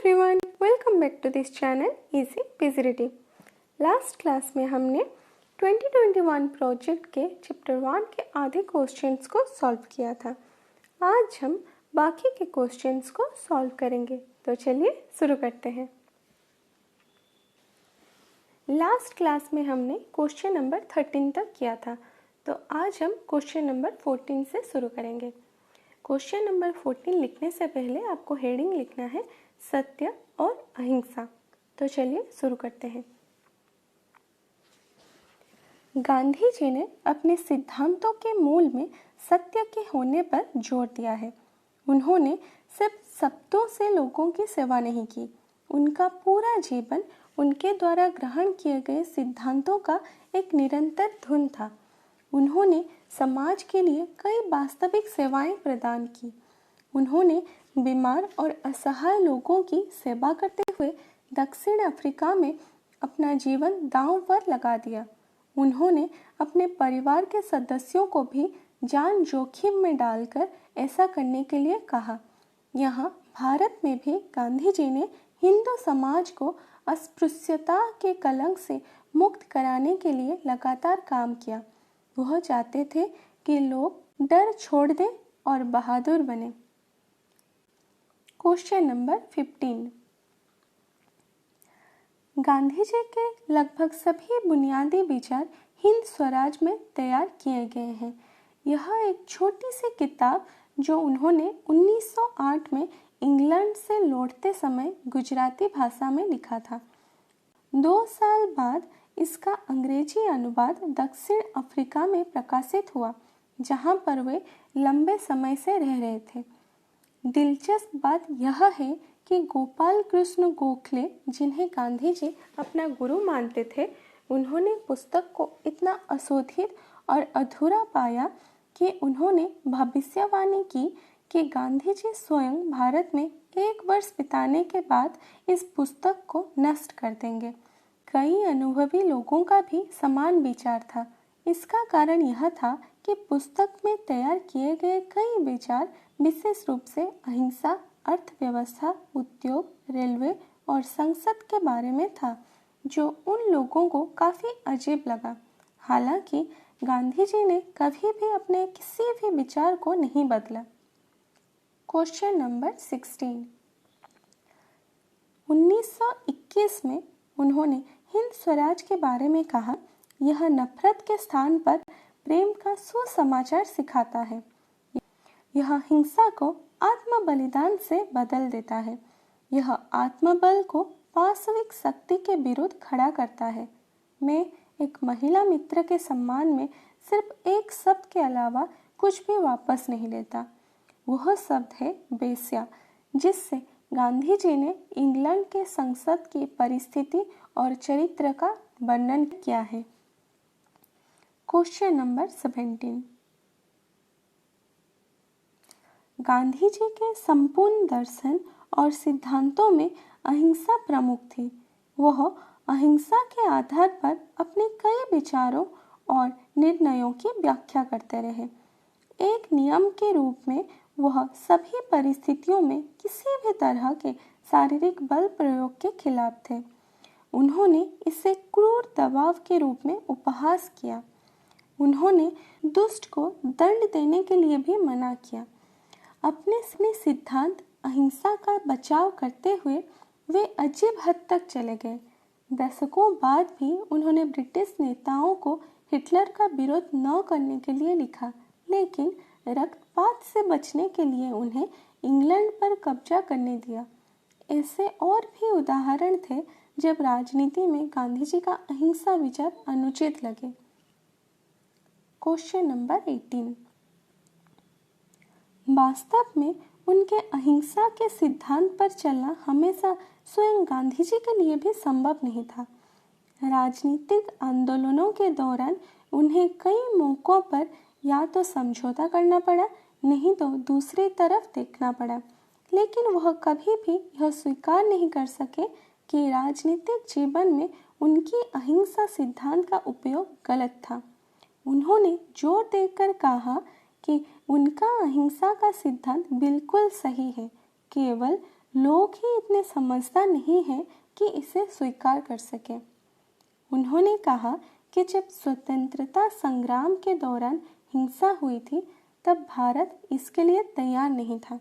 everyone, welcome back to this channel Easy Peasy Reading। Last class में हमने 2021 project के chapter 1 के आधे क्वेश्चंस को सॉल्व किया था। आज हम बाकी के क्वेश्चंस को सॉल्व करेंगे, तो चलिए शुरू करते हैं। लास्ट क्लास में हमने क्वेश्चन नंबर 13 तक किया था, तो आज हम क्वेश्चन नंबर 14 से शुरू करेंगे। क्वेश्चन नंबर 14 लिखने से पहले आपको हेडिंग लिखना है सत्य और अहिंसा। तो चलिए शुरू करते हैं। गांधी जी ने अपने सिद्धांतों के मूल में सत्य के होने पर जोर दिया है। उन्होंने सिर्फ शब्दों से लोगों की सेवा नहीं की, उनका पूरा जीवन उनके द्वारा ग्रहण किए गए सिद्धांतों का एक निरंतर धुन था। उन्होंने समाज के लिए कई वास्तविक सेवाएं प्रदान की। उन्होंने बीमार और असहाय लोगों की सेवा करते हुए दक्षिण अफ्रीका में अपना जीवन दांव पर लगा दिया। उन्होंने अपने परिवार के सदस्यों को भी जान जोखिम में डालकर ऐसा करने के लिए कहा। यहाँ भारत में भी गांधी जी ने हिंदू समाज को अस्पृश्यता के कलंक से मुक्त कराने के लिए लगातार काम किया। वह चाहते थे कि लोग डर छोड़ दें और बहादुर बने। Question number 15। गांधी जी के लगभग सभी बुनियादी विचार हिंद स्वराज में तैयार किए गए हैं। यह एक छोटी सी किताब जो उन्होंने 1908 में इंग्लैंड से लौटते समय गुजराती भाषा में लिखा था। 2 साल बाद इसका अंग्रेजी अनुवाद दक्षिण अफ्रीका में प्रकाशित हुआ, जहां पर वे लंबे समय से रह रहे थे। दिलचस्प बात यह है कि गोपाल कृष्ण गोखले, जिन्हें गांधी जी अपना गुरु मानते थे, उन्होंने पुस्तक को इतना अशोधित और अधूरा पाया कि उन्होंने भविष्यवाणी की कि गांधी जी स्वयं भारत में 1 वर्ष बिताने के बाद इस पुस्तक को नष्ट कर देंगे। कई अनुभवी लोगों का भी समान विचार था। इसका कारण यह था कि पुस्तक में तैयार किए गए कई विचार विशेष रूप से अहिंसा, अर्थव्यवस्था, उद्योग, रेलवे और संसद के बारे में था, जो उन लोगों को काफी अजीब लगा। हालांकि गांधी जी ने कभी भी अपने किसी भी विचार को नहीं बदला। Question number 16। 1921 में उन्होंने हिंद स्वराज के बारे में कहा, यह नफरत के स्थान पर प्रेम का सुसमाचार सिखाता है। यह हिंसा को आत्म बलिदान से बदल देता है। यह आत्मबल को पाशविक शक्ति के विरुद्ध खड़ा करता है। मैं एक महिला मित्र के सम्मान में सिर्फ एक शब्द के अलावा कुछ भी वापस नहीं लेता। वह शब्द है बेश्या, जिससे गांधी जी ने इंग्लैंड के संसद की परिस्थिति और चरित्र का वर्णन किया है। Question number 17। गांधी जी के संपूर्ण दर्शन और सिद्धांतों में अहिंसा प्रमुख थी। वह अहिंसा के आधार पर अपने कई विचारों और निर्णयों की व्याख्या करते रहे। एक नियम के रूप में वह सभी परिस्थितियों में किसी भी तरह के शारीरिक बल प्रयोग के खिलाफ थे। उन्होंने इसे क्रूर दबाव के रूप में उपहास किया। उन्होंने दुष्ट को दंड देने के लिए भी मना किया। अपने सिद्धांत अहिंसा का बचाव करते हुए वे अजीब हद तक चले गए। दशकों बाद भी उन्होंने ब्रिटिश नेताओं को हिटलर का विरोध न करने के लिए लिखा, लेकिन रक्तपात से बचने के लिए उन्हें इंग्लैंड पर कब्जा करने दिया। ऐसे और भी उदाहरण थे जब राजनीति में गांधी जी का अहिंसा विचार अनुचित लगे। Question number 18। वास्तव में उनके अहिंसा के सिद्धांत पर चलना हमेशा स्वयं गांधी जी के लिए भी संभव नहीं था। राजनीतिक आंदोलनों के दौरान उन्हें कई मौकों पर या तो समझौता करना पड़ा, नहीं तो दूसरी तरफ देखना पड़ा, लेकिन वह कभी भी यह स्वीकार नहीं कर सके कि राजनीतिक जीवन में उनकी अहिंसा सिद्धांत का उपयोग गलत था। उन्होंने जोर देकर कहा कि उनका अहिंसा का सिद्धांत बिल्कुल सही है, केवल लोग ही इतने समझदार नहीं हैं कि इसे स्वीकार कर सकें। उन्होंने कहा कि जब स्वतंत्रता संग्राम के दौरान हिंसा हुई थी तब भारत इसके लिए तैयार नहीं था।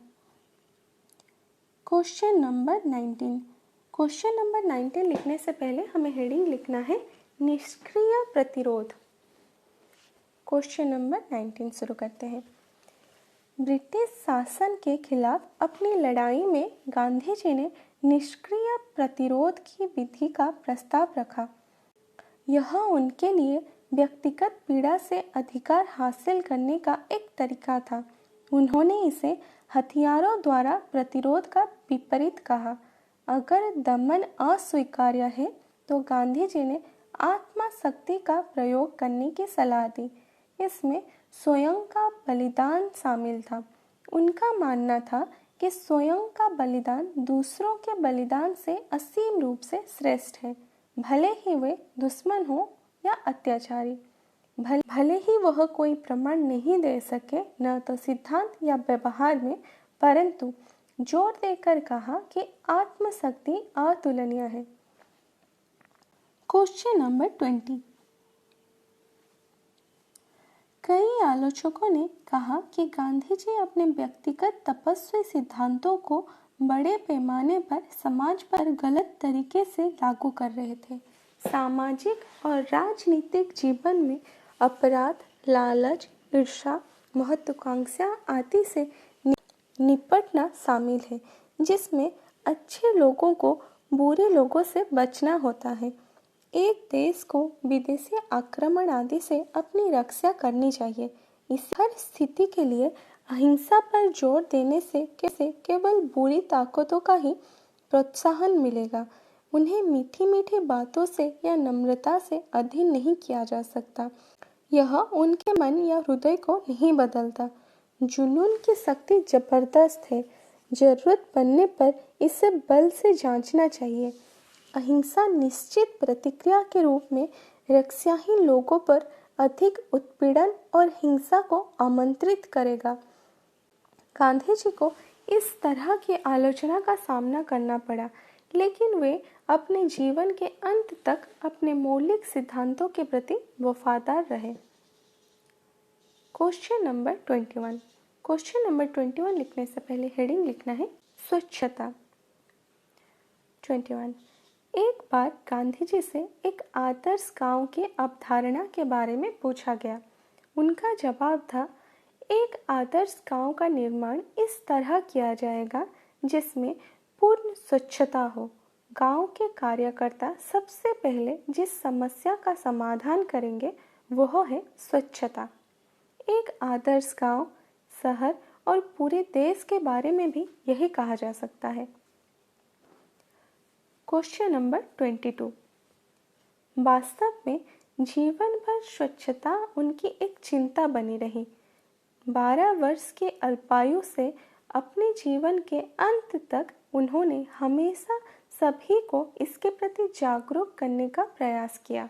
Question number 19। क्वेश्चन नंबर 19 लिखने से पहले हमें हेडिंग लिखना है निष्क्रिय प्रतिरोध। क्वेश्चन नंबर 19 शुरू करते हैं। ब्रिटिश शासन के खिलाफ अपनी लड़ाई में गांधी जी ने निष्क्रिय प्रतिरोध की विधि का प्रस्ताव रखा। यह उनके लिए व्यक्तिगत पीड़ा से अधिकार हासिल करने का एक तरीका था। उन्होंने इसे हथियारों द्वारा प्रतिरोध का विपरीत कहा। अगर दमन अस्वीकार्य है तो गांधी जी ने आत्मा शक्ति का प्रयोग करने की सलाह दी। इसमें स्वयं का बलिदान शामिल था। उनका मानना था कि स्वयं का बलिदान दूसरों के बलिदान से असीम रूप से श्रेष्ठ है, भले ही वे दुश्मन हो या अत्याचारी। भले ही वह कोई प्रमाण नहीं दे सके, न तो सिद्धांत या व्यवहार में, परंतु जोर देकर कहा कि आत्मशक्ति अतुलनीय है। Question number 20। कई आलोचकों ने कहा कि गांधी जी अपने व्यक्तिगत तपस्वी सिद्धांतों को बड़े पैमाने पर समाज पर गलत तरीके से लागू कर रहे थे। सामाजिक और राजनीतिक जीवन में अपराध, लालच, ईर्ष्या, महत्वाकांक्षा आदि से निपटना शामिल है, जिसमें अच्छे लोगों को बुरे लोगों से बचना होता है। एक देश को विदेशी आक्रमण आदि से अपनी रक्षा करनी चाहिए। इस हर स्थिति के लिए अहिंसा पर जोर देने से केवल बुरी ताकतों का ही प्रोत्साहन मिलेगा। उन्हें मीठी मीठी बातों से या नम्रता से अधीन नहीं किया जा सकता। यह उनके मन या हृदय को नहीं बदलता। जुनून की शक्ति जबरदस्त है। जरूरत पड़ने पर इसे बल से जांचना चाहिए। अहिंसा निश्चित प्रतिक्रिया के रूप में रक्षाहीन लोगों पर अधिक उत्पीड़न और हिंसा को आमंत्रित करेगा। गांधी जी को इस तरह की आलोचना का सामना करना पड़ा, लेकिन वे अपने जीवन के अंत तक अपने मौलिक सिद्धांतों के प्रति वफादार रहे। Question number 21। क्वेश्चन नंबर 21 लिखने से पहले हेडिंग लिखना है स्वच्छता। 21। एक बार गांधी जी से एक आदर्श गांव की अवधारणा के बारे में पूछा गया। उनका जवाब था, एक आदर्श गांव का निर्माण इस तरह किया जाएगा जिसमें पूर्ण स्वच्छता हो। गांव के कार्यकर्ता सबसे पहले जिस समस्या का समाधान करेंगे वह है स्वच्छता। एक आदर्श गांव, शहर और पूरे देश के बारे में भी यही कहा जा सकता है। Question number 22। वास्तव में जीवन भर स्वच्छता उनकी एक चिंता बनी रही। 12 वर्ष की अल्पायु से अपने जीवन के अंत तक उन्होंने हमेशा सभी को इसके प्रति जागरूक करने का प्रयास किया।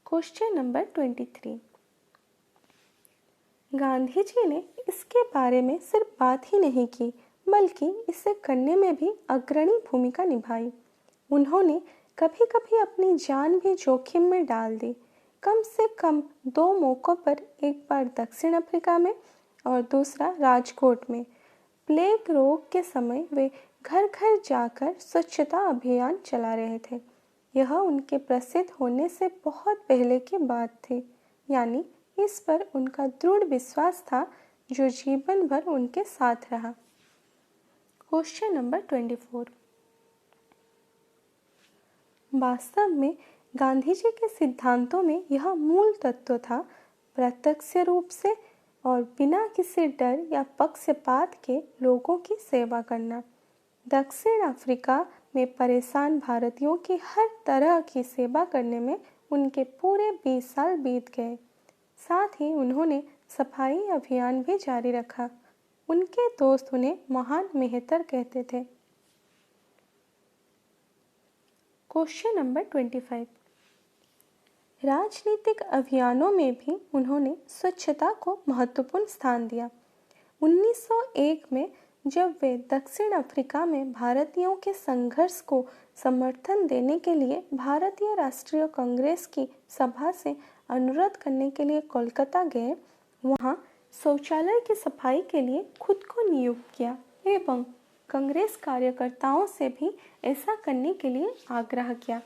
Question number 23। गांधी जी ने इसके बारे में सिर्फ बात ही नहीं की, बल्कि इसे करने में भी अग्रणी भूमिका निभाई। उन्होंने कभी कभी अपनी जान भी जोखिम में डाल दी। कम से कम 2 मौक़ों पर, एक बार दक्षिण अफ्रीका में और दूसरा राजकोट में, प्लेग रोग के समय वे घर घर जाकर स्वच्छता अभियान चला रहे थे। यह उनके प्रसिद्ध होने से बहुत पहले की बात थी, यानी इस पर उनका दृढ़ विश्वास था जो जीवन भर उनके साथ रहा। Question number 24। वास्तव में गांधी जी के सिद्धांतों में यह मूल तत्व था, प्रत्यक्ष रूप से और बिना किसी डर या पक्षपात के लोगों की सेवा करना। दक्षिण अफ्रीका में परेशान भारतीयों की हर तरह की सेवा करने में उनके पूरे 20 साल बीत गए। साथ ही उन्होंने सफाई अभियान भी जारी रखा। उनके दोस्त उन्हें महान मेहतर कहते थे। Question number 25। राजनीतिक अभियानों में भी उन्होंने स्वच्छता को महत्वपूर्ण स्थान दिया। 1901 में जब वे दक्षिण अफ्रीका में भारतीयों के संघर्ष को समर्थन देने के लिए भारतीय राष्ट्रीय कांग्रेस की सभा से अनुरोध करने के लिए कोलकाता गए, वहाँ शौचालय की सफाई के लिए खुद को नियुक्त किया एवं कांग्रेस कार्यकर्ताओं से भी ऐसा करने के लिए आग्रह किया।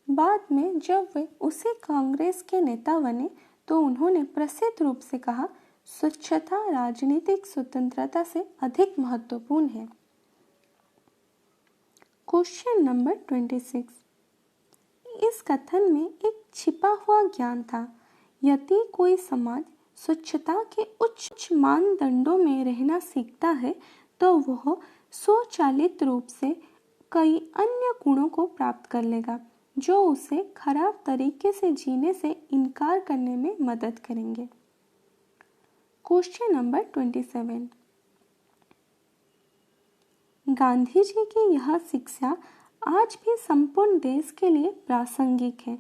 बाद में जब वे उसी कांग्रेस के नेता बने तो उन्होंने प्रसिद्ध रूप से कहा, स्वच्छता राजनीतिक स्वतंत्रता से अधिक महत्वपूर्ण है। Question number 26। इस कथन में एक छिपा हुआ ज्ञान था। यदि कोई समाज स्वच्छता के उच्च मानदंडों में रहना सीखता है तो वह स्वचालित रूप से कई अन्य गुणों को प्राप्त कर लेगा जो उसे खराब तरीके से जीने से इनकार करने में मदद करेंगे। Question number 27। गांधी जी की यह शिक्षा आज भी संपूर्ण देश के लिए प्रासंगिक है।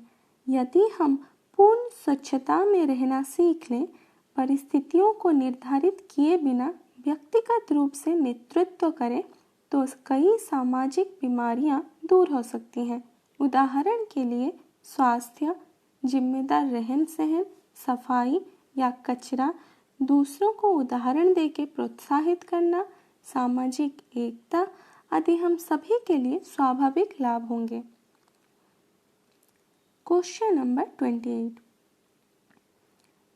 यदि हम पूर्ण स्वच्छता में रहना सीख लें, परिस्थितियों को निर्धारित किए बिना व्यक्तिगत रूप से नेतृत्व करें तो कई सामाजिक बीमारियां दूर हो सकती हैं। उदाहरण के लिए स्वास्थ्य, जिम्मेदार रहन सहन, सफाई या कचरा, दूसरों को उदाहरण देकर प्रोत्साहित करना, सामाजिक एकता आदि हम सभी के लिए स्वाभाविक लाभ होंगे। Question number 28।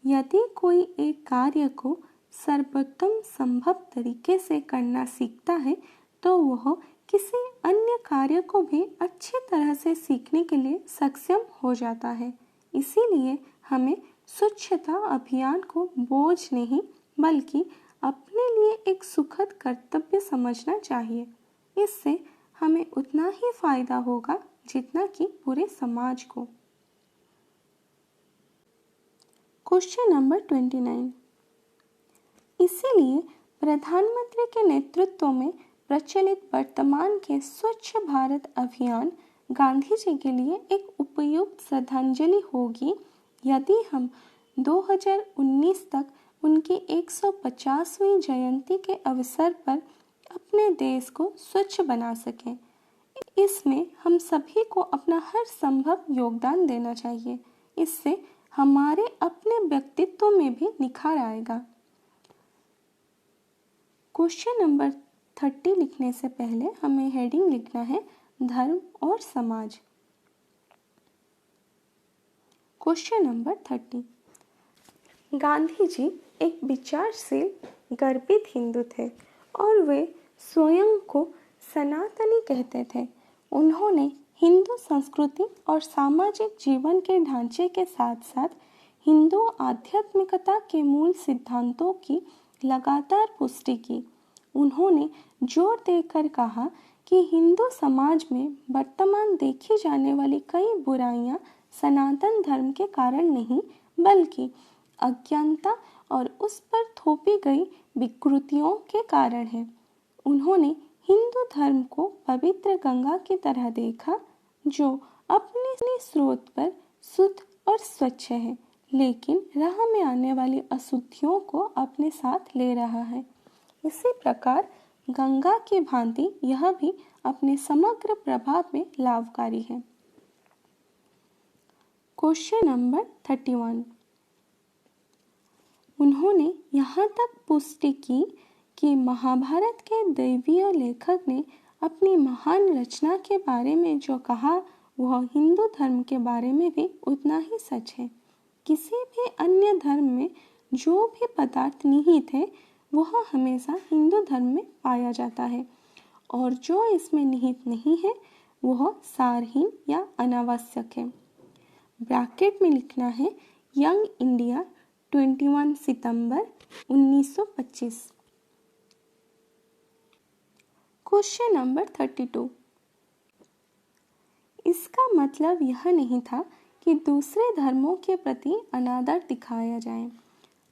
यदि कोई एक कार्य को सर्वोत्तम संभव तरीके से करना सीखता है तो वह किसी अन्य कार्य को भी अच्छी तरह से सीखने के लिए सक्षम हो जाता है। इसीलिए हमें स्वच्छता अभियान को बोझ नहीं बल्कि अपने लिए एक सुखद कर्तव्य समझना चाहिए। इससे हमें उतना ही फायदा होगा जितना कि पूरे समाज को। Question number 29। इसीलिए प्रधानमंत्री के नेतृत्व में प्रचलित वर्तमान के स्वच्छ भारत अभियान गांधी जी के लिए एक उपयुक्त श्रद्धांजलि होगी यदि हम 2019 तक उनकी 150वीं जयंती के अवसर पर अपने देश को स्वच्छ बना सकें। इसमें हम सभी को अपना हर संभव योगदान देना चाहिए। इससे हमारे अपने व्यक्तित्व में भी निखार आएगा। क्वेश्चन नंबर 30 लिखने से पहले हमें हेडिंग लिखना है धर्म और समाज। Question number 30। गांधी जी एक विचारशील, गर्वित हिंदू थे और वे स्वयं को सनातनी कहते थे। उन्होंने हिंदू संस्कृति और सामाजिक जीवन के ढांचे के साथ साथ हिंदू आध्यात्मिकता के मूल सिद्धांतों की लगातार पुष्टि की। उन्होंने जोर देकर कहा कि हिंदू समाज में वर्तमान देखी जाने वाली कई बुराइयां सनातन धर्म के कारण नहीं बल्कि अज्ञानता और उस पर थोपी गई विकृतियों के कारण है। उन्होंने हिंदू धर्म को पवित्र गंगा की तरह देखा जो अपने स्रोत पर शुद्ध और स्वच्छ है लेकिन राह में आने वाली अशुद्धियों को अपने साथ ले रहा है। इसी प्रकार गंगा की भांति यह भी अपने समग्र प्रभाव में लाभकारी है। Question number 31। उन्होंने यहाँ तक पुष्टि की कि महाभारत के दैवीय लेखक ने अपनी महान रचना के बारे में जो कहा वह हिंदू धर्म के बारे में भी उतना ही सच है। किसी भी अन्य धर्म में जो भी पदार्थ निहित है वह हमेशा हिंदू धर्म में पाया जाता है और जो इसमें निहित नहीं है वह सारहीन या अनावश्यक है। ब्रैकेट में लिखना है यंग इंडिया 21 सितंबर 1925। Question number 32। इसका मतलब यह नहीं था कि दूसरे धर्मों के प्रति अनादर दिखाया जाए।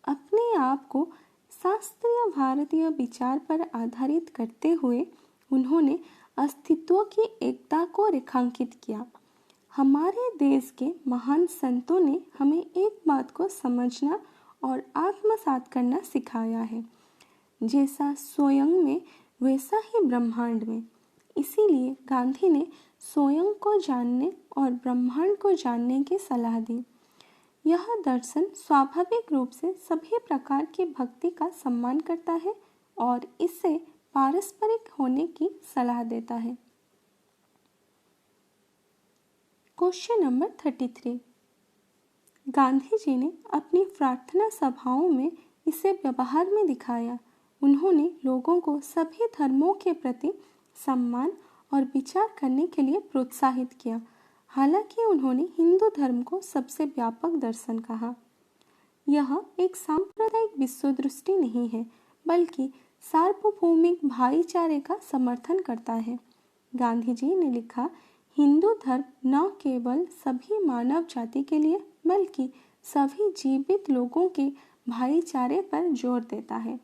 अपने आप को शास्त्रीय भारतीय विचार पर आधारित करते हुए उन्होंने अस्तित्व की एकता को रेखांकित किया। हमारे देश के महान संतों ने हमें एक बात को समझना और आत्मसात करना सिखाया है। जैसा स्वयं में वैसा ही ब्रह्मांड में। इसीलिए गांधी ने स्वयं को जानने और ब्रह्मांड को जानने की सलाह दी। यह दर्शन स्वाभाविक रूप से सभी प्रकार की भक्ति का सम्मान करता है और इससे पारस्परिक होने की सलाह देता है। Question number 33। गांधी जी ने अपनी प्रार्थना सभाओं में इसे व्यवहार में दिखाया। उन्होंने लोगों को सभी धर्मों के प्रति सम्मान और विचार करने के लिए प्रोत्साहित किया। हालांकि उन्होंने हिंदू धर्म को सबसे व्यापक दर्शन कहा। यह एक सांप्रदायिक विश्वदृष्टि नहीं है, बल्कि सार्वभौमिक भाईचारे का समर्थन करता है। गांधी जी ने लिखा, हिंदू धर्म न केवल सभी मानव जाति के लिए बल्कि सभी जीवित लोगों के भाईचारे पर जोर देता है।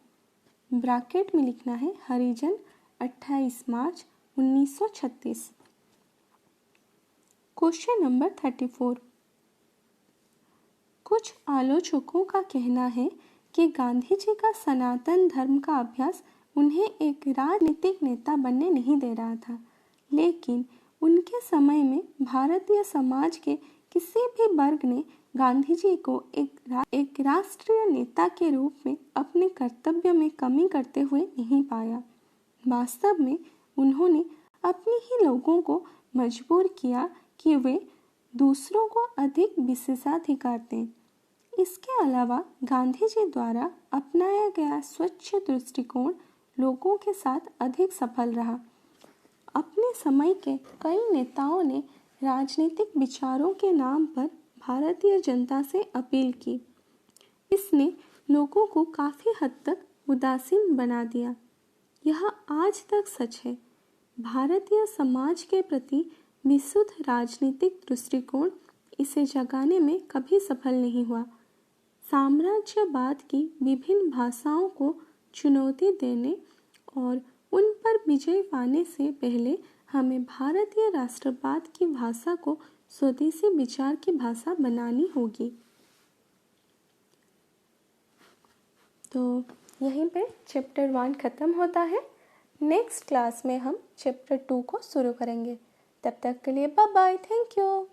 ब्रैकेट में लिखना है हरिजन 28 मार्च 1936। Question number 34। कुछ आलोचकों का कहना है कि गांधी जी का सनातन धर्म का अभ्यास उन्हें एक राजनीतिक नेता बनने नहीं दे रहा था, लेकिन उनके समय में भारतीय समाज के किसी भी वर्ग ने गांधी जी को एक राष्ट्रीय नेता के रूप में अपने कर्तव्य में कमी करते हुए नहीं पाया। वास्तव में उन्होंने अपने ही लोगों को मजबूर किया कि वे दूसरों को अधिक विशेषाधिकार दें। इसके अलावा गांधी जी द्वारा अपनाया गया स्वच्छ दृष्टिकोण लोगों के साथ अधिक सफल रहा। अपने समय के कई नेताओं ने राजनीतिक विचारों के नाम पर भारतीय जनता से अपील की। इसने लोगों को काफ़ी हद तक उदासीन बना दिया। यह आज तक सच है। भारतीय समाज के प्रति विशुद्ध राजनीतिक दृष्टिकोण इसे जगाने में कभी सफल नहीं हुआ। साम्राज्यवाद की विभिन्न भाषाओं को चुनौती देने और उन पर विजय पाने से पहले हमें भारतीय राष्ट्रवाद की भाषा को स्वदेशी विचार की भाषा बनानी होगी। तो यहीं पे चैप्टर 1 ख़त्म होता है। नेक्स्ट क्लास में हम चैप्टर 2 को शुरू करेंगे। तब तक के लिए बाय बाय, थैंक यू।